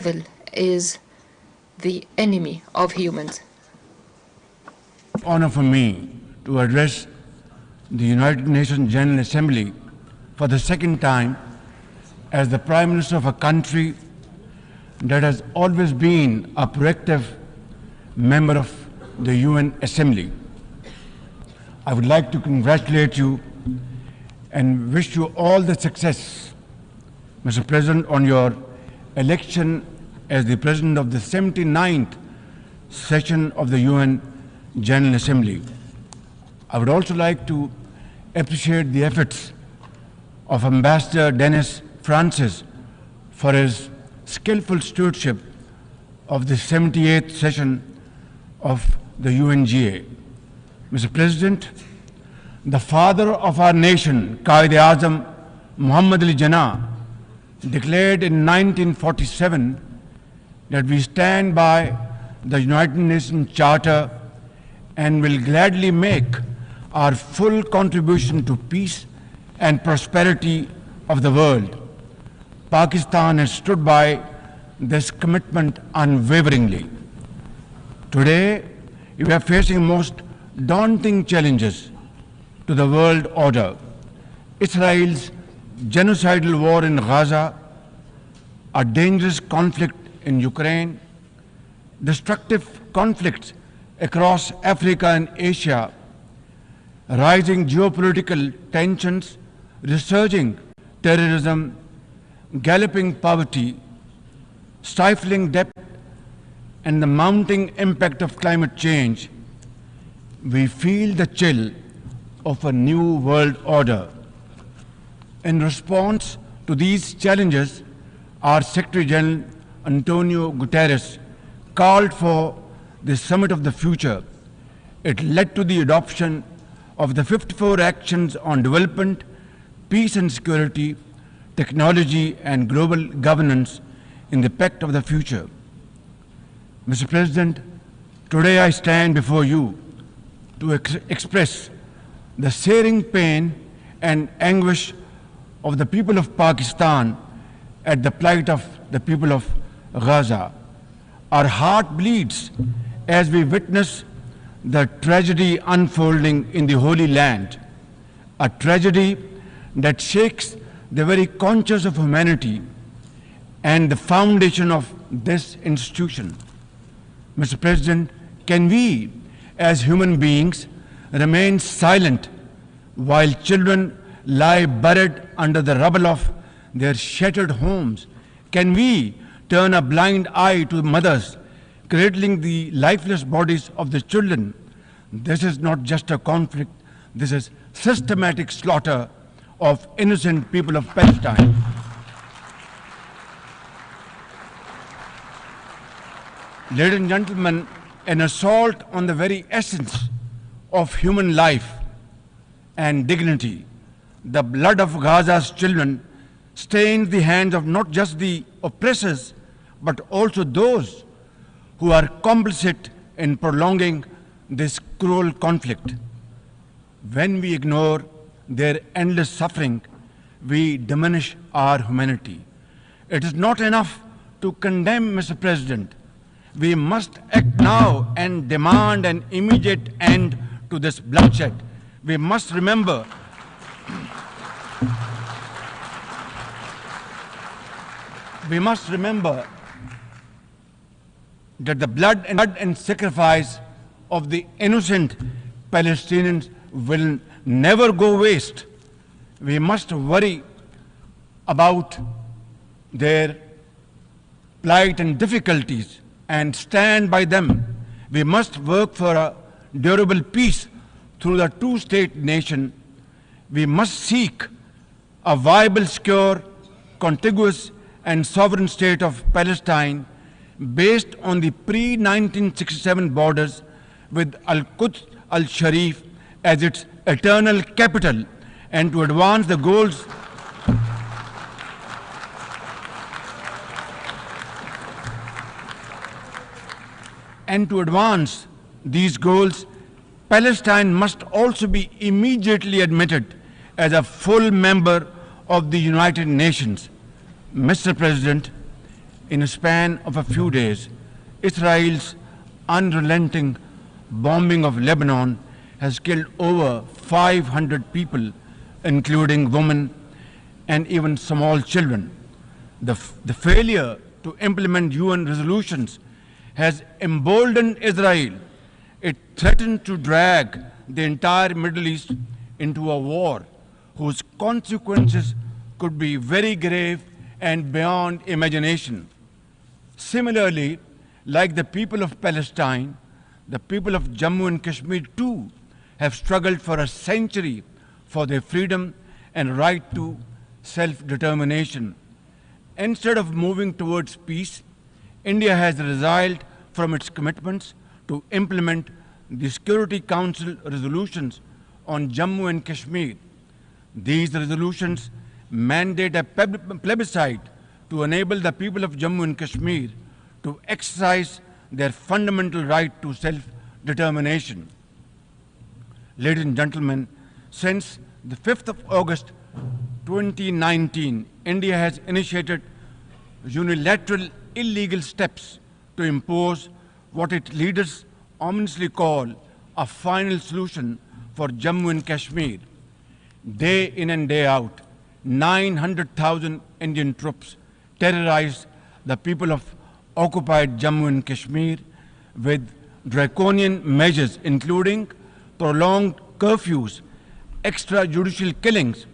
Evil is the enemy of humans. Honor for me to address the United Nations General Assembly for the second time as the Prime Minister of a country that has always been a proactive member of the UN Assembly. I would like to congratulate you and wish you all the success, Mr. President, on your election as the President of the 79th session of the UN General Assembly. I would also like to appreciate the efforts of Ambassador Dennis Francis for his skillful stewardship of the 78th session of the UNGA. Mr. President, the father of our nation, Qaid-e-Azam Muhammad Ali Jinnah, declared in 1947 that we stand by the United Nations Charter and will gladly make our full contribution to peace and prosperity of the world. Pakistan has stood by this commitment unwaveringly. Today, we are facing most daunting challenges to the world order. Israel's genocidal war in Gaza, a dangerous conflict in Ukraine, destructive conflicts across Africa and Asia, rising geopolitical tensions, resurging terrorism, galloping poverty, stifling debt, and the mounting impact of climate change, we feel the chill of a new world order. In response to these challenges, our Secretary General Antonio Guterres called for the Summit of the Future. It led to the adoption of the 54 actions on development, peace and security, technology and global governance in the Pact of the Future. Mr. President, today I stand before you to express the searing pain and anguish of the people of Pakistan at the plight of the people of Gaza. Our heart bleeds as we witness the tragedy unfolding in the Holy Land, a tragedy that shakes the very conscience of humanity and the foundation of this institution. Mr. President, can we, as human beings, remain silent while children lie buried under the rubble of their shattered homes? Can we turn a blind eye to mothers cradling the lifeless bodies of the children? This is not just a conflict, this is systematic slaughter of innocent people of Palestine. Ladies and gentlemen, an assault on the very essence of human life and dignity. The blood of Gaza's children stains the hands of not just the oppressors, but also those who are complicit in prolonging this cruel conflict. When we ignore their endless suffering, we diminish our humanity. It is not enough to condemn, Mr. President. We must act now and demand an immediate end to this bloodshed. We must remember that the blood and sacrifice of the innocent Palestinians will never go waste. We must worry about their plight and difficulties and stand by them. We must work for a durable peace through the two-state nation. We must seek a viable, secure, contiguous and sovereign state of Palestine based on the pre-1967 borders with Al-Quds al-Sharif as its eternal capital, and to advance the goals these goals, Palestine must also be immediately admitted as a full member of the United Nations. Mr. President, In a span of a few days, Israel's unrelenting bombing of Lebanon has killed over 500 people, including women and even small children. The failure to implement UN resolutions has emboldened Israel. It threatened to drag the entire Middle East into a war whose consequences could be very grave and beyond imagination. Similarly, like the people of Palestine, the people of Jammu and Kashmir too have struggled for a century for their freedom and right to self-determination. Instead of moving towards peace, India has resiled from its commitments to implement the Security Council resolutions on Jammu and Kashmir. These resolutions mandate a plebiscite to enable the people of Jammu and Kashmir to exercise their fundamental right to self-determination. Ladies and gentlemen, since the 5th of August 2019, India has initiated unilateral illegal steps to impose what its leaders ominously call a final solution for Jammu and Kashmir. Day in and day out, 900,000 Indian troops terrorized the people of occupied Jammu and Kashmir with draconian measures including prolonged curfews, extrajudicial killings,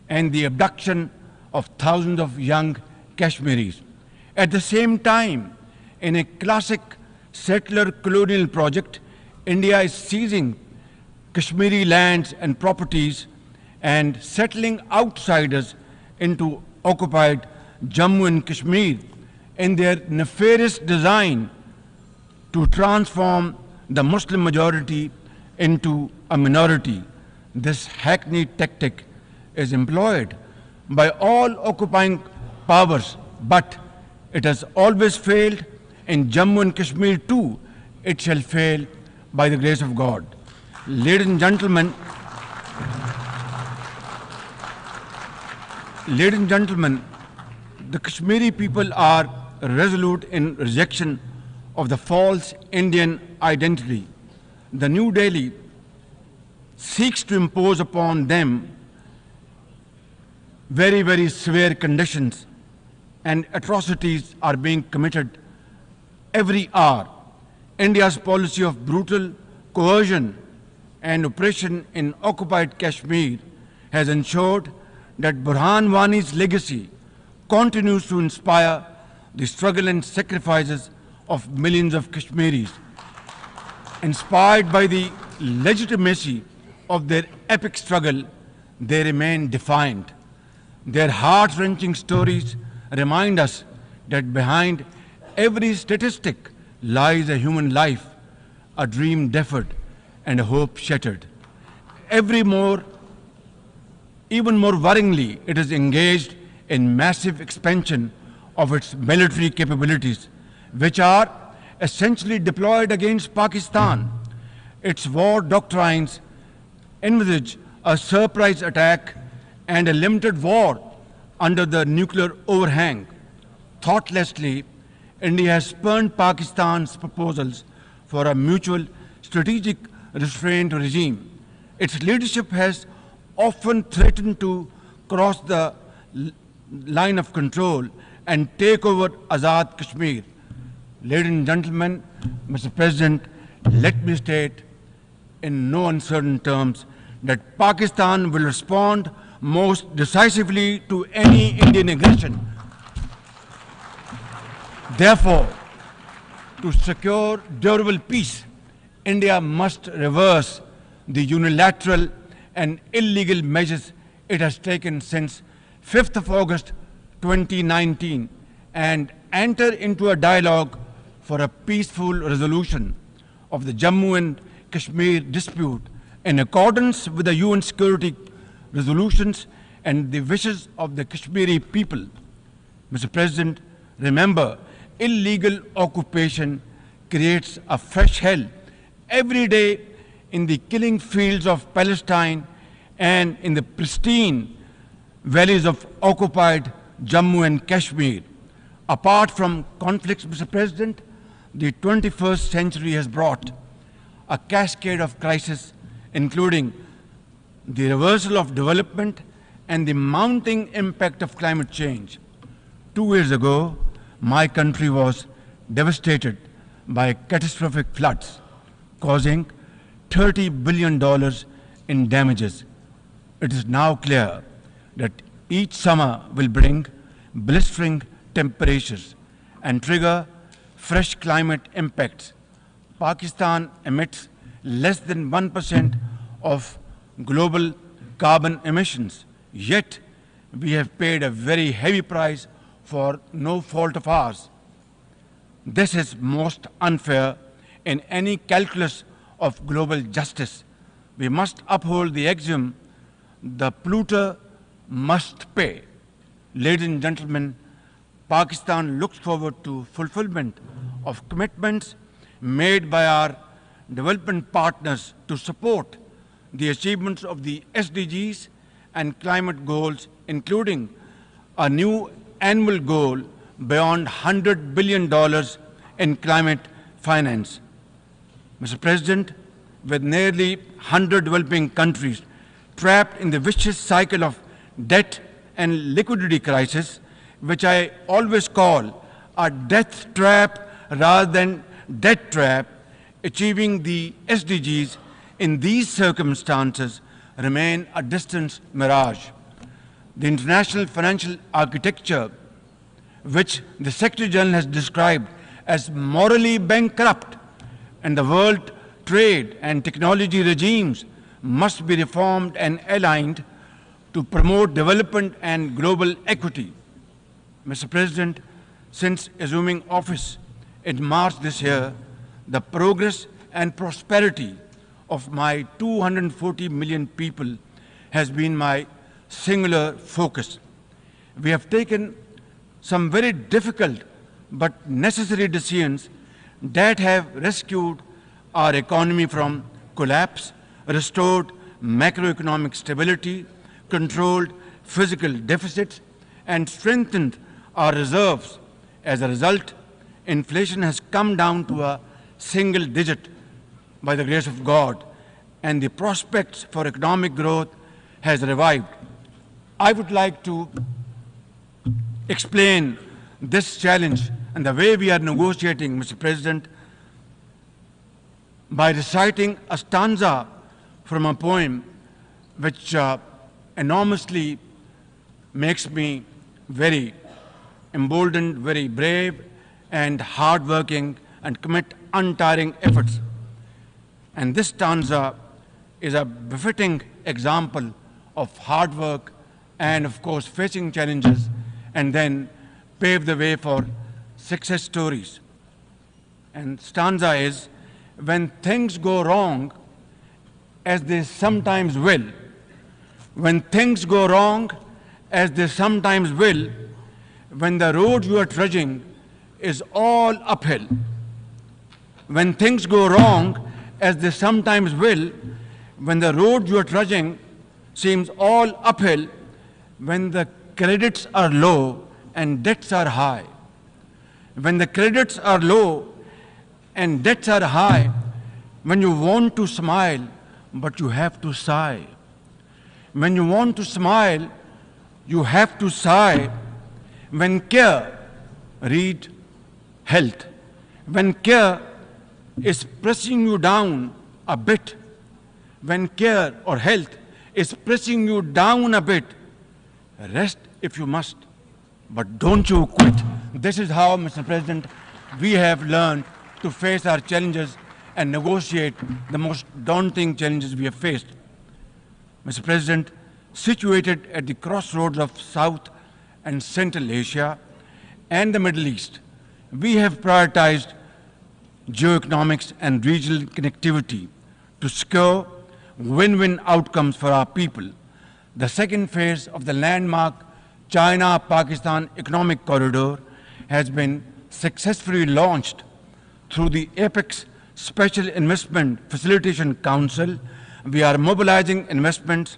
and the abduction of thousands of young Kashmiris. At the same time, in a classic settler colonial project, India is seizing Kashmiri lands and properties and settling outsiders into occupied Jammu and Kashmir in their nefarious design to transform the Muslim majority into a minority. This hackneyed tactic is employed by all occupying powers, but it has always failed. In Jammu and Kashmir too, it shall fail by the grace of God. Ladies and gentlemen, the Kashmiri people are resolute in rejection of the false Indian identity. The New Delhi seeks to impose upon them very, very severe conditions, and atrocities are being committed every hour. India's policy of brutal coercion and oppression in occupied Kashmir has ensured that Burhan Wani's legacy continues to inspire the struggle and sacrifices of millions of Kashmiris. Inspired by the legitimacy of their epic struggle, they remain defiant. Their heart-wrenching stories remind us that behind every statistic lies a human life, a dream deferred, and a hope shattered. Even more worryingly, it is engaged in massive expansion of its military capabilities, which are essentially deployed against Pakistan. Its war doctrines envisage a surprise attack and a limited war under the nuclear overhang. Thoughtlessly, India has spurned Pakistan's proposals for a mutual strategic restraint regime. Its leadership has often threatened to cross the line of control and take over Azad Kashmir. Ladies and gentlemen, Mr. President, let me state in no uncertain terms that Pakistan will respond most decisively to any Indian aggression. Therefore, to secure durable peace, India must reverse the unilateral and illegal measures it has taken since 5th of August 2019 and enter into a dialogue for a peaceful resolution of the Jammu and Kashmir dispute in accordance with the UN security resolutions and the wishes of the Kashmiri people. Mr. President, remember, illegal occupation creates a fresh hell every day in the killing fields of Palestine and in the pristine valleys of occupied Jammu and Kashmir. Apart from conflicts, Mr. President, the 21st century has brought a cascade of crises, including the reversal of development and the mounting impact of climate change. 2 years ago, my country was devastated by catastrophic floods, causing $30 billion in damages. It is now clear that each summer will bring blistering temperatures and trigger fresh climate impacts. Pakistan emits less than 1% of global carbon emissions, yet we have paid a very heavy price for no fault of ours. This is most unfair in any calculus of global justice. We must uphold the axiom, the polluter must pay. Ladies and gentlemen, Pakistan looks forward to fulfillment of commitments made by our development partners to support the achievements of the SDGs and climate goals, including a new annual goal beyond $100 billion in climate finance. Mr. President, with nearly 100 developing countries trapped in the vicious cycle of debt and liquidity crisis, which I always call a death trap rather than debt trap, achieving the SDGs in these circumstances remain a distant mirage. The international financial architecture, which the Secretary General has described as morally bankrupt, and the world trade and technology regimes must be reformed and aligned to promote development and global equity. Mr. President, since assuming office in March this year, the progress and prosperity of my 240 million people has been my singular focus. We have taken some very difficult but necessary decisions that have rescued our economy from collapse, restored macroeconomic stability, controlled fiscal deficits, and strengthened our reserves. As a result, inflation has come down to a single digit by the grace of God, and the prospects for economic growth has revived. I would like to explain this challenge and the way we are negotiating, Mr. President, by reciting a stanza from a poem which enormously makes me very emboldened, very brave, and hardworking, and commit untiring efforts. And this stanza is a befitting example of hard work and, of course, facing challenges, and then pave the way for success stories. And stanza is, when things go wrong, as they sometimes will, when things go wrong, as they sometimes will, when the road you are trudging is all uphill, when things go wrong, as they sometimes will, when the road you are trudging seems all uphill, when the credits are low and debts are high, when the credits are low and debts are high, when you want to smile but you have to sigh, when you want to smile you have to sigh, when care, read health, when care is pressing you down a bit, when care or health is pressing you down a bit, rest if you must, but don't you quit. This is how, Mr. President, we have learned to face our challenges and negotiate the most daunting challenges we have faced. Mr. President, situated at the crossroads of South and Central Asia and the Middle East, we have prioritized geoeconomics and regional connectivity to secure win-win outcomes for our people. The second phase of the landmark China-Pakistan Economic Corridor has been successfully launched through the APEX Special Investment Facilitation Council. We are mobilizing investments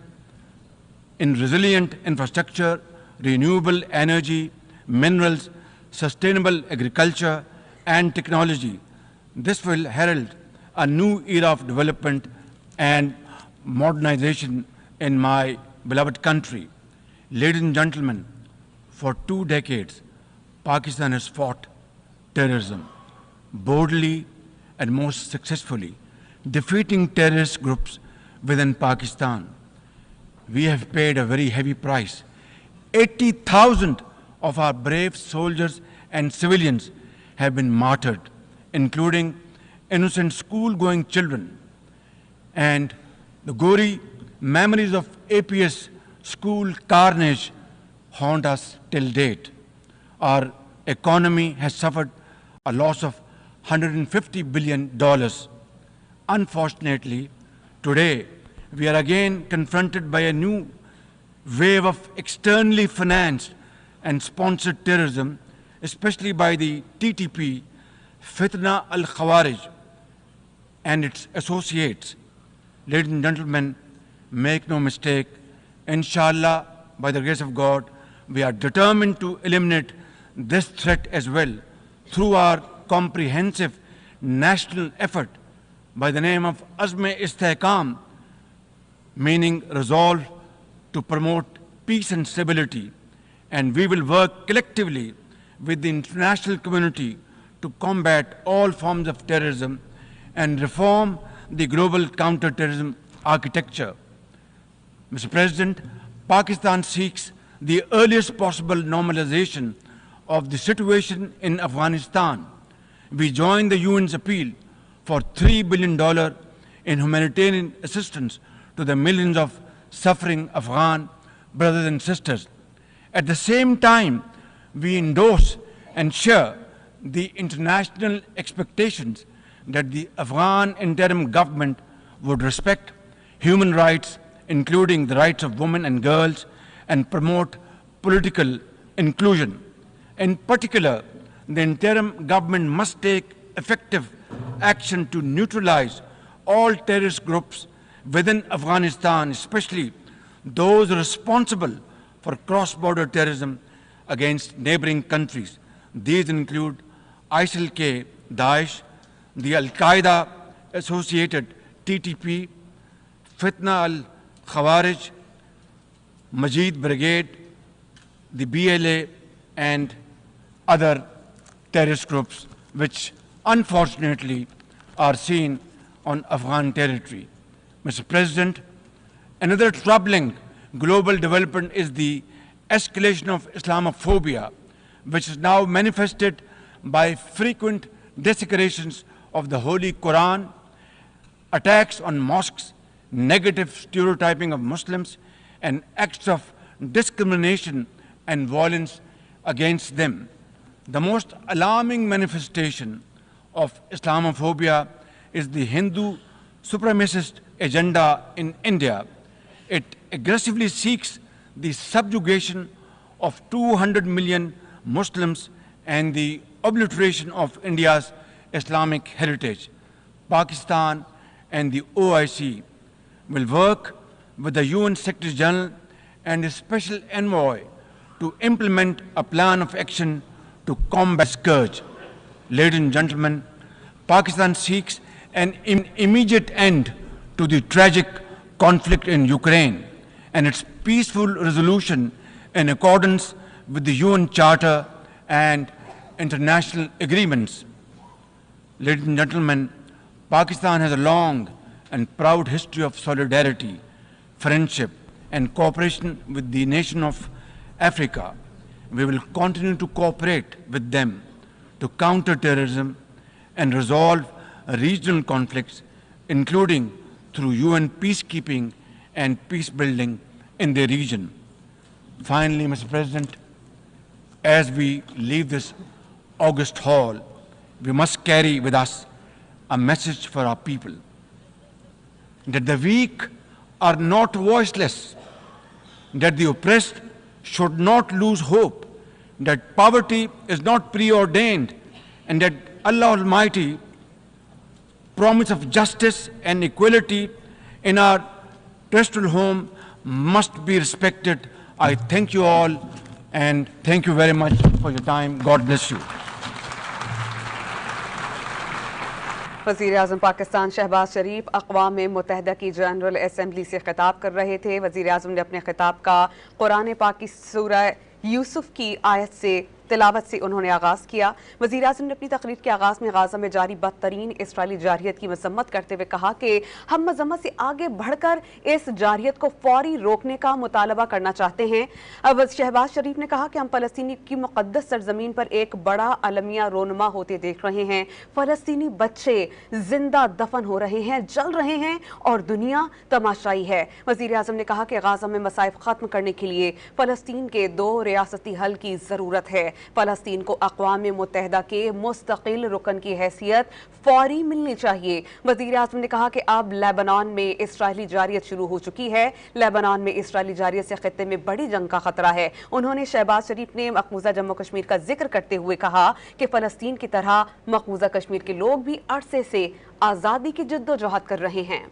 in resilient infrastructure, renewable energy, minerals, sustainable agriculture and technology. This will herald a new era of development and modernization in my beloved country. Ladies and gentlemen, for 2 decades, Pakistan has fought terrorism boldly and most successfully, defeating terrorist groups within Pakistan. We have paid a very heavy price. 80,000 of our brave soldiers and civilians have been martyred, including innocent school-going children. And the gory memories of APS school carnage haunt us till date. Our economy has suffered a loss of $150 billion. Unfortunately, today we are again confronted by a new wave of externally financed and sponsored terrorism, especially by the TTP, Fitna al-Khawarij, and its associates. Ladies and gentlemen, make no mistake, inshallah, by the grace of God, we are determined to eliminate this threat as well through our comprehensive national effort by the name of Azm-e-Istehkam, meaning resolve to promote peace and stability. And we will work collectively with the international community to combat all forms of terrorism and reform the global counter-terrorism architecture. Mr. President, Pakistan seeks the earliest possible normalization of the situation in Afghanistan. We join the UN's appeal for $3 billion in humanitarian assistance to the millions of suffering Afghan brothers and sisters. At the same time, we endorse and share the international expectations that the Afghan interim government would respect human rights, including the rights of women and girls, and promote political inclusion. In particular, the interim government must take effective action to neutralize all terrorist groups within Afghanistan, especially those responsible for cross-border terrorism against neighboring countries. These include ISIL-K, Daesh, the Al-Qaeda associated TTP, Fitna al-Khawarij, Majid Brigade, the BLA, and other terrorist groups which unfortunately are seen on Afghan territory. Mr. President, another troubling global development is the escalation of Islamophobia, which is now manifested by frequent desecrations of the Holy Quran, attacks on mosques, negative stereotyping of Muslims, and acts of discrimination and violence against them. The most alarming manifestation of Islamophobia is the Hindu supremacist agenda in India. It aggressively seeks the subjugation of 200 million Muslims and the obliteration of India's Islamic heritage. Pakistan and the OIC will work with the UN Secretary General and a special envoy to implement a plan of action to combat scourge. Ladies and gentlemen, Pakistan seeks an immediate end to the tragic conflict in Ukraine and its peaceful resolution in accordance with the UN Charter and international agreements. Ladies and gentlemen, Pakistan has a long and proud history of solidarity, friendship, and cooperation with the nation of Africa. We will continue to cooperate with them to counter terrorism and resolve regional conflicts, including through UN peacekeeping and peace building in the region. Finally, Mr. President, as we leave this august hall, we must carry with us a message for our people that the weak are not voiceless, that the oppressed should not lose hope, that poverty is not preordained, and that Allah Almighty promise of justice and equality in our terrestrial home must be respected. I thank you all and thank you very much. for your time. God bless you. وزیر اعظم پاکستان شہباز شریف اقوام متحدہ کی general assembly سے خطاب کر رہے تھے۔ وزیر اعظم نے اپنے خطاب کا قرآن پاک کی سورہ یوسف کی آیت سے تلاوت سے انہوں نے آغاز کیا۔ وزیر اعظم نے اپنی تقریر کے آغاز میں غزہ میں جاری بدترین اسرائیلی جارحیت کی مذمت کرتے ہوئے کہا کہ ہم مذمت سے آگے بڑھ کر اس جارحیت کو فوری روکنے کا مطالبہ کرنا چاہتے ہیں۔ شہباز شریف نے کہا کہ ہم فلسطینی کی مقدس سرزمین پر ایک بڑا المیہ رونما ہوتے دیکھ رہے ہیں۔ فلسطینی بچے زندہ دفن ہو رہے ہیں، جل رہے ہیں اور دنیا تماشائی ہے۔ وزیر اعظم نے کہا کہ غزہ میں مصائب ختم کرنے کے لیے فلسطین کے 2 ریاستی حل کی ضرورت ہے۔ فلسطین کو اقوام متحدہ کے مستقل رکن کی حیثیت فوری ملنی چاہیے۔ وزیر اعظم نے کہا کہ اب لیبنان میں اسرائیلی جارحیت شروع ہو چکی ہے۔ لیبنان میں اسرائیلی جارحیت سے خطے میں بڑی جنگ کا خطرہ ہے۔ انہوں نے شہباز شریف نے مقبوضہ جموں کشمیر کا ذکر کرتے ہوئے کہا کہ فلسطین کی طرح مقبوضہ کشمیر کے لوگ بھی عرصے سے آزادی کی جدوجہد کر رہے ہیں۔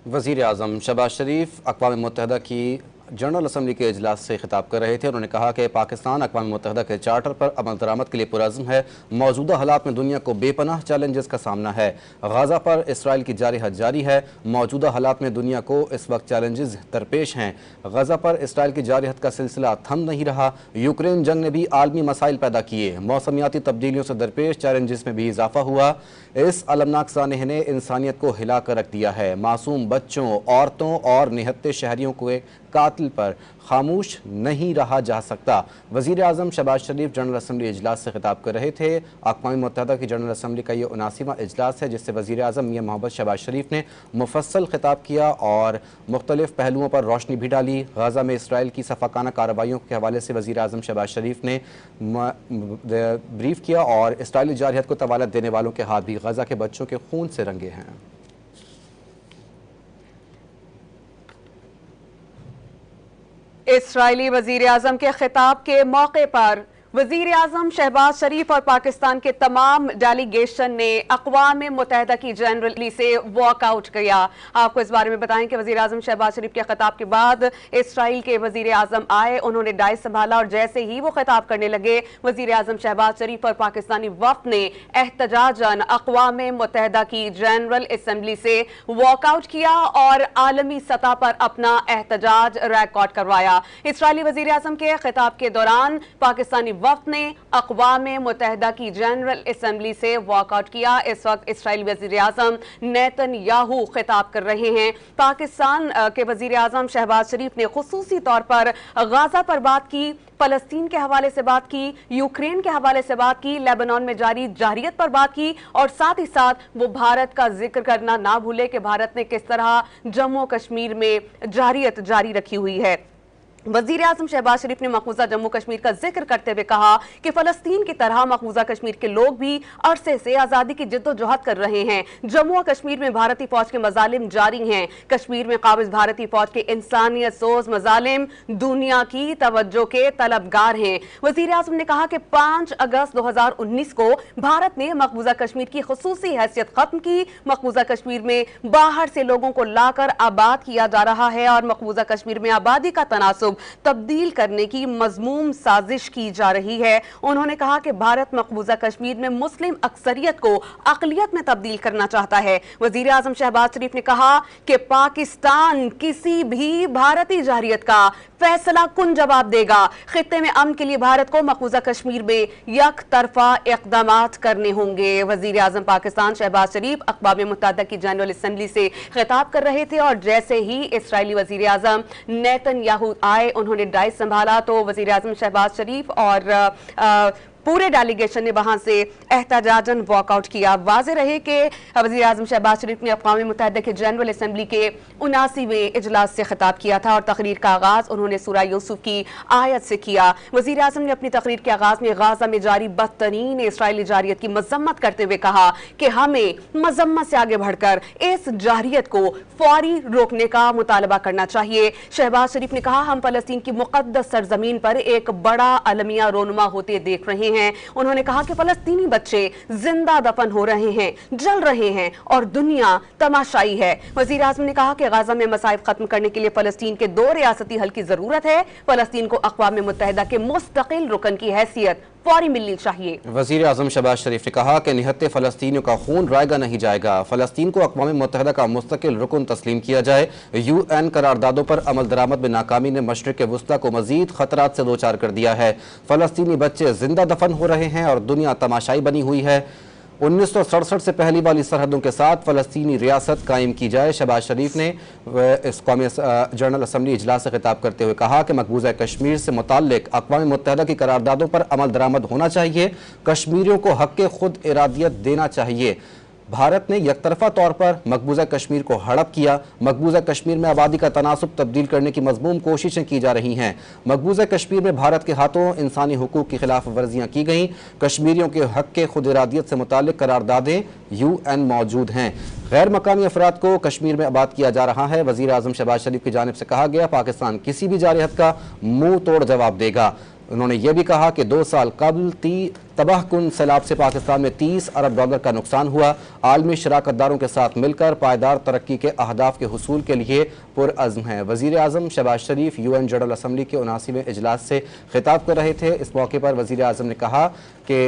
وزیر اعظم شہباز شریف اقوام متحدہ کی جنرل اسمبلی کے اجلاس سے خطاب کر رہے تھے۔ انہوں نے کہا کہ پاکستان اقوام متحدہ کے چارٹر پر عمل درآمد کے لیے پرعزم ہے۔ موجودہ حالات میں دنیا کو بے پناہ چیلنجز کا سامنا ہے۔ غزہ پر اسرائیل کی جارحیت جاری ہے۔ موجودہ حالات میں دنیا کو اس وقت چیلنجز درپیش ہیں۔ غزہ پر اسرائیل کی جارحیت کا سلسلہ تھم نہیں رہا۔ یوکرین جنگ نے بھی عالمی مسائل پیدا کیے۔ موسمیاتی تبدیلیوں سے درپیش چیلنجز میں بھی اضافہ ہوا۔ اس المناک سانحے نے انسانیت کو ہلا کر رکھ دیا ہے۔ معصوم بچوں، عورتوں اور نہتے شہریوں کو قاتل پر خاموش نہیں رہا جا سکتا۔ وزیر اعظم شہباز شریف جنرل اسمبلی اجلاس سے خطاب کر رہے تھے۔ اقوام متحدہ کی جنرل اسمبلی کا یہ 79واں اجلاس ہے جس سے وزیر اعظم میاں محمد شہباز شریف نے مفصل خطاب کیا اور مختلف پہلوؤں پر روشنی بھی ڈالی۔ غزہ میں اسرائیل کی صفاقانہ کارروائیوں کے حوالے سے وزیر اعظم شہباز شریف نے بریف کیا اور اسرائیلی جارحیت کو طوالت دینے والوں کے ہاتھ بھی غزہ کے بچوں کے خون سے رنگے ہیں۔ اسرائیلی وزیر اعظم کے خطاب کے موقع پر وزیر اعظم شہباز شریف اور پاکستان کے تمام ڈیلیگیشن نے اقوام متحدہ کی جنرل سے واک آؤٹ کیا۔ آپ کو اس بارے میں بتائیں کہ وزیر اعظم شہباز شریف کے خطاب کے بعد اسرائیل کے وزیر اعظم آئے، انہوں نے ڈائس سنبھالا اور جیسے ہی وہ خطاب کرنے لگے وزیر اعظم شہباز شریف اور پاکستانی وفد نے احتجاجاً اقوام متحدہ کی جنرل اسمبلی سے واک آؤٹ کیا اور عالمی سطح پر اپنا احتجاج ریکارڈ کروایا۔ اسرائیلی وزیر اعظم کے خطاب کے دوران پاکستانی وفد نے اقوام متحدہ کی جنرل اسمبلی سے واک آؤٹ کیا۔ اس وقت اسرائیلی وزیر اعظم نیتن یاہو خطاب کر رہے ہیں۔ پاکستان کے وزیر اعظم شہباز شریف نے خصوصی طور پر غزہ پر بات کی، فلسطین کے حوالے سے بات کی، یوکرین کے حوالے سے بات کی، لیبنان میں جاری جارحیت پر بات کی اور ساتھ ہی ساتھ وہ بھارت کا ذکر کرنا نہ بھولے کہ بھارت نے کس طرح جموں کشمیر میں جارحیت جاری رکھی ہوئی ہے۔ وزیر اعظم شہباز شریف نے مقبوضہ جموں کشمیر کا ذکر کرتے ہوئے کہا کہ فلسطین کی طرح مقبوضہ کشمیر کے لوگ بھی عرصے سے آزادی کی جدوجہد کر رہے ہیں۔ جموں و کشمیر میں بھارتی فوج کے مظالم جاری ہیں۔ کشمیر میں قابض بھارتی فوج کے انسانیت سوز مظالم دنیا کی توجہ کے طلبگار ہیں۔ وزیر اعظم نے کہا کہ 5 اگست 2019 کو بھارت نے مقبوضہ کشمیر کی خصوصی حیثیت ختم کی۔ مقبوضہ کشمیر میں باہر سے لوگوں کو لا کر آباد کیا جا رہا ہے اور مقبوضہ کشمیر میں آبادی کا تناسب تبدیل کرنے کی مذموم سازش کی جا رہی ہے۔ انہوں نے کہا کہ بھارت مقبوضہ کشمیر میں مسلم اکثریت کو اقلیت میں تبدیل کرنا چاہتا ہے۔ وزیر اعظم شہباز شریف نے کہا کہ پاکستان کسی بھی بھارتی جارحیت کا فیصلہ کن جواب دے گا۔ خطے میں امن کے لیے بھارت کو مقبوضہ کشمیر میں یک طرفہ اقدامات کرنے ہوں گے۔ وزیر اعظم پاکستان شہباز شریف اقوام متحدہ کی جنرل اسمبلی سے خطاب کر رہے تھے اور جیسے ہی اسرائیلی وزیر اعظم نیتن یاہو آئے انہوں نے ڈائس سنبھالا تو وزیر اعظم شہباز شریف اور پورے ڈیلیگیشن نے وہاں سے احتجاجاً واک آؤٹ کیا۔ واضح رہے کہ وزیر اعظم شہباز شریف نے اقوام متحدہ کے جنرل اسمبلی کے 79ویں اجلاس سے خطاب کیا تھا اور تقریر کا آغاز انہوں نے سورہ یوسف کی آیت سے کیا۔ وزیر اعظم نے اپنی تقریر کے آغاز میں غزہ میں جاری بدترین اسرائیلی جارحیت کی مذمت کرتے ہوئے کہا کہ ہمیں مذمت سے آگے بڑھ کر اس جارحیت کو فوری روکنے کا مطالبہ کرنا چاہیے۔ شہباز شریف نے کہا ہم فلسطین کی مقدس سرزمین پر ایک بڑا المیہ رونما ہوتے دیکھ رہے ہیں۔ انہوں نے کہا کہ فلسطینی بچے زندہ دفن ہو رہے ہیں، جل رہے ہیں اور دنیا تماشائی ہے۔ وزیر اعظم نے کہا کہ غزہ میں مصائب ختم کرنے کے لیے فلسطین کے 2 ریاستی حل کی ضرورت ہے۔ فلسطین کو اقوام متحدہ کے مستقل رکن کی حیثیت फौरी मिलनी चाहिए। वज़ीर आज़म शहबाज शरीफ ने कहा कि निहत्ते फ़लस्तीनियों का खून रायगा नहीं जाएगा। फ़लस्तीन को अक़वाम मुत्तहिदा का मुस्तकिल रुकन तस्लीम किया जाए। UN करारदादों पर अमल दरामद में नाकामी ने मशरिक़ वुस्ता को मज़ीद ख़तरात से दो चार कर दिया है। फ़लस्तीनी बच्चे जिंदा दफन हो रहे हैं और दुनिया तमाशाई बनी हुई है। 1967 से पहली वाली सरहदों के साथ फ़लस्तीनी रियासत कायम की जाए। शहबाज शरीफ ने इस कौमी जनरल असम्बली इजलास से खिताब करते हुए कहा कि मकबूजा कश्मीर से मुताल्लिक़ अक़वाम मुत्तहिदा की करारदादों पर अमल दरामद होना चाहिए। कश्मीरियों को हक़ खुद इरादियत देना चाहिए। भारत ने यकतरफा तौर पर मकबूजा कश्मीर को हड़प किया। मकबूजा कश्मीर में आबादी का तनासुब तब्दील करने की मज़मूम कोशिशें की जा रही हैं। मकबूजा कश्मीर में भारत के हाथों इंसानी हुकूक की खिलाफ वर्जियाँ की गईं। कश्मीरियों के हक़ के खुद इरादियत से मुताल्लिक़ करारदादें UN मौजूद हैं। गैर मकामी अफराद को कश्मीर में आबाद किया जा रहा है। वज़ीर आज़म शहबाज शरीफ की जानिब से कहा गया, पाकिस्तान किसी भी जारहत का मुँह तोड़ जवाब देगा। उन्होंने ये भी कहा कि 2 साल कबल तबाहकुन सैलाब से पाकिस्तान में $30 अरब का नुकसान हुआ। आलमी शराकतदारों के साथ मिलकर पायदार तरक्की के अहदाफ के हुसूल के लिए पुरअज़्म है। वज़ीर आज़म शहबाज शरीफ UN जनरल असम्बली के 79वें इजलास से खिताब कर रहे थे। इस मौके पर वज़ीर आज़म ने कहा कि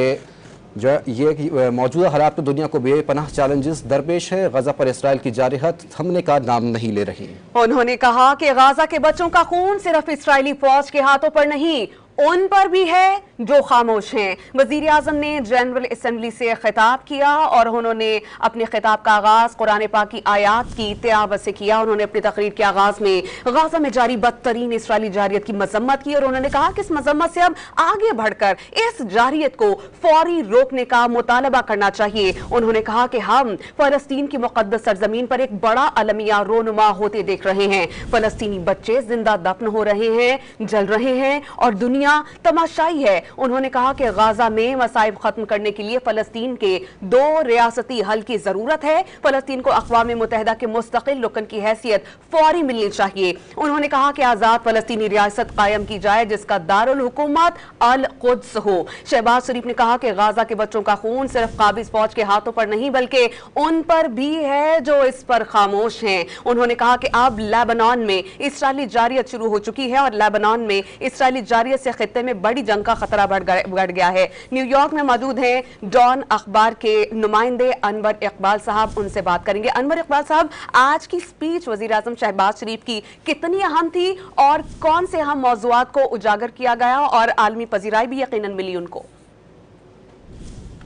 ये मौजूदा हालात में दुनिया को बेपनाह चैलेंजेस दरपेश है। गजा पर इसराइल की जारहत थमने का नाम नहीं ले रही। उन्होंने कहा कि गाजा के बच्चों का खून सिर्फ इसराइली फौज के हाथों पर नहीं, उन पर भी है जो खामोश हैं। वज़ीर आज़म ने जनरल असम्बली से खिताब किया और उन्होंने अपने खिताब का आगाज़ कुरान पाक की आयात की तिलावत से किया। उन्होंने अपनी तकरीर के आगाज़ में गाज़ा में जारी बदतरीन इसराइली जारियत की मजम्मत की और उन्होंने कहा कि इस मजम्मत से अब आगे बढ़कर इस जारियत को फौरी रोकने का मुतालबा करना चाहिए। उन्होंने कहा कि हम फ़लस्तीन की मुक़द्दस सरजमीन पर एक बड़ा अलमिया रोनुमा होते देख रहे हैं। फ़लस्तीनी बच्चे जिंदा दफन हो रहे हैं, जल रहे हैं और दुनिया तमाशाई है। उन्होंने कहा कि गाजा में मसाइब खत्म करने के लिए फलस्तीन के 2 रियासती हल की जरूरत है। फलस्तीन को अक़वाम मुत्तहिदा के मुस्तकिल रुकन की हैसियत फौरी मिलनी चाहिए। उन्होंने कहा कि आजाद फलस्तीनी रियासत कायम की जाए जिसका दारुल हुकूमत अल कुद्स हो। शहबाज शरीफ ने कहा कि गाजा के बच्चों का खून सिर्फ काबिज फौज के हाथों पर नहीं बल्कि उन पर भी है जो इस पर खामोश हैं। उन्होंने कहा कि अब लेबनान में इसराइली जारियत शुरू हो चुकी है और लेबनान में इसराइली जारियत से खित्ते में बड़ी जंग का खतरा बढ़ गया है। न्यूयॉर्क में मौजूद हैं डॉन अखबार के नुमाइंदे अनवर इकबाल साहब, उनसे बात करेंगे। अनवर इकबाल साहब, आज की स्पीच वज़ीर आज़म शहबाज शरीफ की कितनी अहम थी और कौन से अहम मौज़ूआत को उजागर किया गया और आलमी पजीराई भी यकीनन मिली उनको?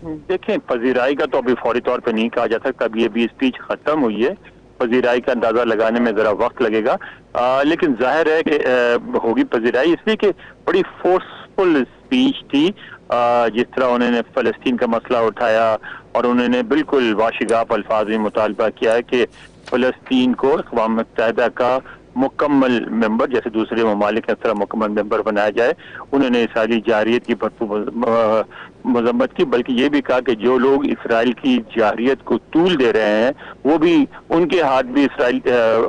देखें, पजीराई का तो अभी फौरी तौर पे नहीं कहा जा सकता। अभी ये स्पीच खत्म हुई है, पजीराई का अंदाजा लगाने में जरा वक्त लगेगा, लेकिन जाहिर है कि होगी पजीराई, इसलिए कि बड़ी फोर्सफुल स्पीच थी। जिस तरह उन्होंने फलस्तीन का मसला उठाया और उन्होंने बिल्कुल वाशिगाफ अल्फाज में मुतालबा किया है कि फलस्तीन को अक़वाम मुत्तहिदा का मुकम्मल मेंबर, जैसे दूसरे ममालिक की तरह मुकम्मल मेंबर बनाया जाए। उन्होंने इसराइली जारियत की भरपूर मजम्मत की, बल्कि ये भी कहा कि जो लोग इसराइल की जारियत को तूल दे रहे हैं वो भी, उनके हाथ भी इसराइल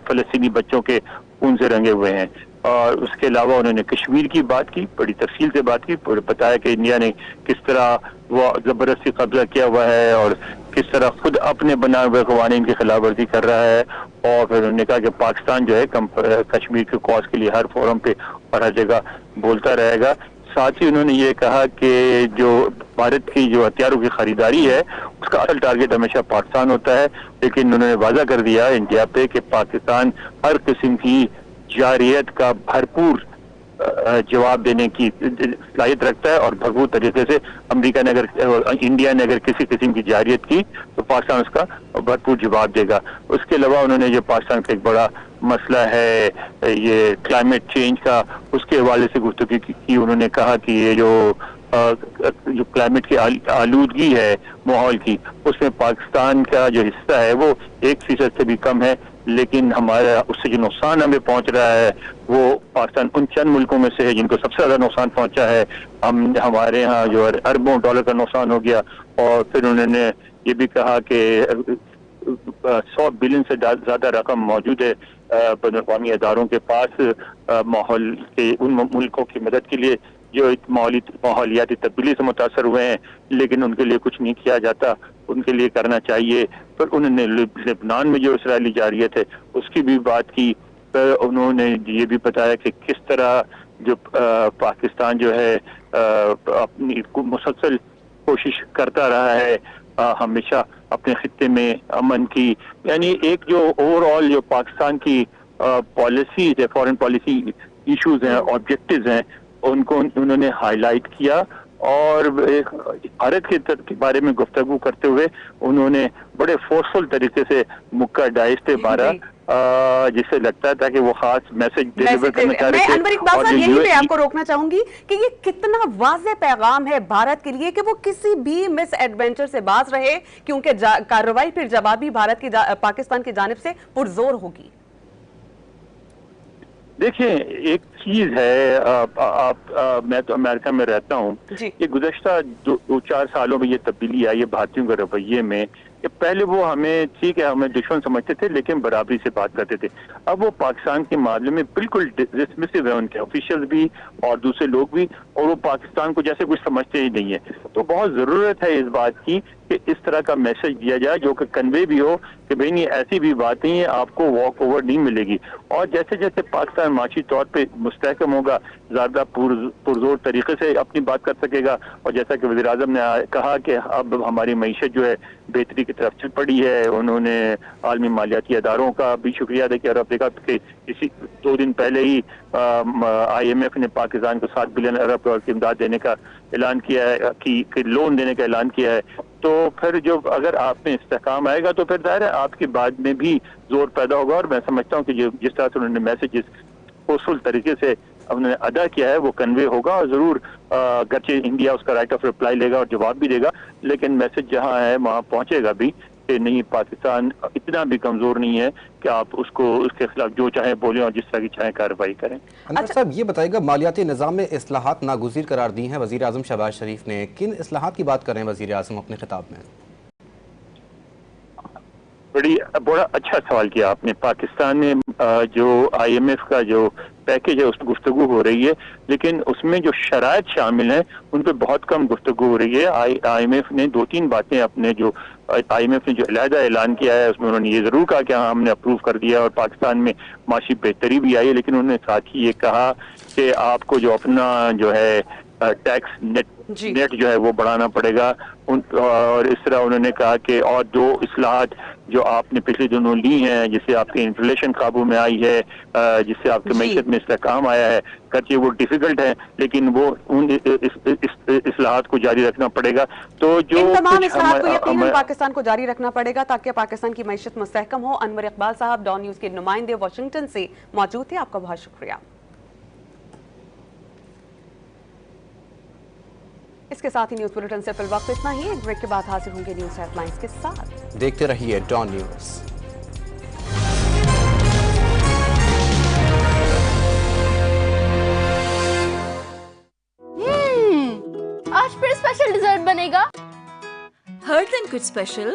फलस्तीनी बच्चों के खून से रंगे हुए हैं। और उसके अलावा उन्होंने कश्मीर की बात की, बड़ी तफसील से बात की, बताया कि इंडिया ने किस तरह वो ज़बरदस्ती कब्जा किया हुआ है और किस तरह खुद अपने बनाए हुए क़वानीन की खिलाफ वर्जी कर रहा है। और फिर उन्होंने कहा कि पाकिस्तान जो है कश्मीर के कॉज के लिए हर फोरम पे और हर जगह बोलता रहेगा। साथ ही उन्होंने ये कहा कि जो भारत की जो हथियारों की खरीदारी है उसका असल टारगेट हमेशा पाकिस्तान होता है, लेकिन उन्होंने वादा कर दिया इंडिया पे कि पाकिस्तान हर किस्म की जारियत का भरपूर जवाब देने की सलाहियत रखता है और भरपूर तरीके से अमेरिका ने अगर इंडिया ने अगर किसी किस्म की जारियत की तो पाकिस्तान उसका भरपूर जवाब देगा। उसके अलावा उन्होंने जो पाकिस्तान का एक बड़ा मसला है ये क्लाइमेट चेंज का, उसके हवाले से गुफ्तगू की। उन्होंने कहा कि ये जो क्लाइमेट की आलूदगी है माहौल की, उसमें पाकिस्तान का जो हिस्सा है वो 1% से भी कम है, लेकिन हमारा उससे जो नुकसान हमें पहुंच रहा है वो पाकिस्तान उन चंद मुल्कों में से है जिनको सबसे ज्यादा नुकसान पहुंचा है। हमारे यहाँ जो अरबों डॉलर का नुकसान हो गया। और फिर उन्होंने ये भी कहा कि 100 बिलियन से ज्यादा रकम मौजूद है बैनुल-अक़वामी अदारों के पास माहौल के उन मुल्कों की मदद के लिए जो माहौलियाती तब्दीली से मुतासर हुए हैं, लेकिन उनके लिए कुछ नहीं किया जाता, उनके लिए करना चाहिए। फिर उन्होंने लेबनान में जो इसराइली जारियत है उसकी भी बात की। फिर उन्होंने ये भी बताया कि किस तरह जो पाकिस्तान जो है अपनी मुसलसल कोशिश करता रहा है हमेशा अपने खित्ते में अमन की, यानी एक जो ओवरऑल जो पाकिस्तान की पॉलिसीज है, फॉरेन पॉलिसी इश्यूज हैं, ऑब्जेक्टिव्स हैं, उनको उन्होंने हाईलाइट किया और भारत के बारे में गुफ्तगू करते हुए उन्होंने बड़े फोर्सफुल तरीके से मुक्का डाइस्ते मारा, जिससे लगता था कि वो खास मैसेज डिलीवर करना चाह रहे थे। अनवर इकबाल साहब, यहीं पे आपको रोकना चाहूंगी कि ये कितना वाज़ेह पैगाम है भारत के लिए कि वो किसी भी मिस एडवेंचर से बाज रहे, क्योंकि कार्रवाई फिर जवाबी भारत की पाकिस्तान की जानिब से पुरजोर होगी। देखिए, एक चीज है, मैं तो अमेरिका में रहता हूँ, ये गुज़श्ता 2-4 सालों में ये तब्दीली आई है भारतीयों के रवैये में। कि पहले वो हमें, ठीक है, हमें दुश्मन समझते थे लेकिन बराबरी से बात करते थे। अब वो पाकिस्तान के मामले में बिल्कुल डिसमिसिव है, उनके ऑफिशियल भी और दूसरे लोग भी, और वो पाकिस्तान को जैसे कुछ समझते ही नहीं है। तो बहुत ज़रूरत है इस बात की कि इस तरह का मैसेज दिया जाए जो कि कन्वे भी हो कि भाई नहीं, ऐसी भी बात नहीं है, आपको वॉक ओवर नहीं मिलेगी। और जैसे जैसे पाकिस्तान माशी तौर पे मुस्तहकम होगा, ज़्यादा पुरजोर तरीके से अपनी बात कर सकेगा, और जैसा कि वज़ीर आज़म ने कहा कि अब हमारी मईशत जो है बेहतरी की तरफ चल पड़ी है। उन्होंने आलमी मालियाती अदारों का भी शुक्रिया अदा किया और देखा कि इसी 2 दिन पहले ही IMF ने पाकिस्तान को 7 बिलियन अरब डॉलर की इमदाद देने का ऐलान किया है, कि लोन देने का ऐलान किया है। तो फिर जो अगर आप में इस्तेहकाम आएगा तो फिर जाहिर है आपकी बात में भी जोर पैदा होगा। और मैं समझता हूँ कि जिस तरह से उन्होंने मैसेजेस फोर्सफुल तरीके से उन्होंने अदा किया है वो कन्वे होगा, और जरूर गरचे इंडिया उसका राइट ऑफ रिप्लाई लेगा और जवाब भी देगा, लेकिन मैसेज जहां है वहां पहुंचेगा भी कि नहीं, पाकिस्तान इतना भी कमजोर नहीं है कि आप उसके खिलाफ जो चाहे बोलें और जिस तरह की चाहे कार्रवाई करें। अनवर साहब, ये बताइएगा, मालियाती निज़ाम में इस्लाहात नागुज़ीर करार दी हैं वज़ीर आज़म शहबाज शरीफ ने, किन इस्लाहात की बात कर रहे हैं वज़ीर आज़म अपने खिताब में? बड़ा अच्छा सवाल किया आपने। पाकिस्तान में जो IMF का जो पैकेज है उस पर गुफ्तगू हो रही है, लेकिन उसमें जो शराइत शामिल हैं उन पर बहुत कम गुफ्तगू हो रही है। IMF ने 2-3 बातें अपने जो IMF ने जो अलहदा ऐलान किया है उसमें उन्होंने ये जरूर कहा कि हाँ, हमने अप्रूव कर दिया और पाकिस्तान में माशी बेहतरी भी आई है, लेकिन उन्होंने साथ ही ये कहा कि आपको जो अपना जो है टैक्स नेट जो है वो बढ़ाना पड़ेगा। और इस तरह उन्होंने कहा कि और 2 इस्लाहात जो आपने पिछले दिनों ली हैं, जिससे आपकी इन्फ्लेशन काबू में आई है, जिससे आपके मईशत में इस्तेहकाम आया है, करके वो डिफिकल्ट है लेकिन वो उन इस्लाहात को जारी रखना पड़ेगा। तो जो इन तमाम इस्लाहात को यकीनन पाकिस्तान को जारी रखना पड़ेगा ताकि पाकिस्तान की मईशत मुस्तहकम हो। अनवर इकबाल साहब, डॉन न्यूज़ के नुमाइंदे वाशिंगटन से मौजूद थे, आपका बहुत शुक्रिया। इसके साथ ही न्यूज़ बुलेटिन से फिल वक्त इतना ही। एक ब्रेक के बाद हाजिर होंगे न्यूज़ हेडलाइंस के साथ। देखते रहिए डॉन न्यूज़। आज फिर स्पेशल डिजर्ट बनेगा। हर दिन कुछ स्पेशल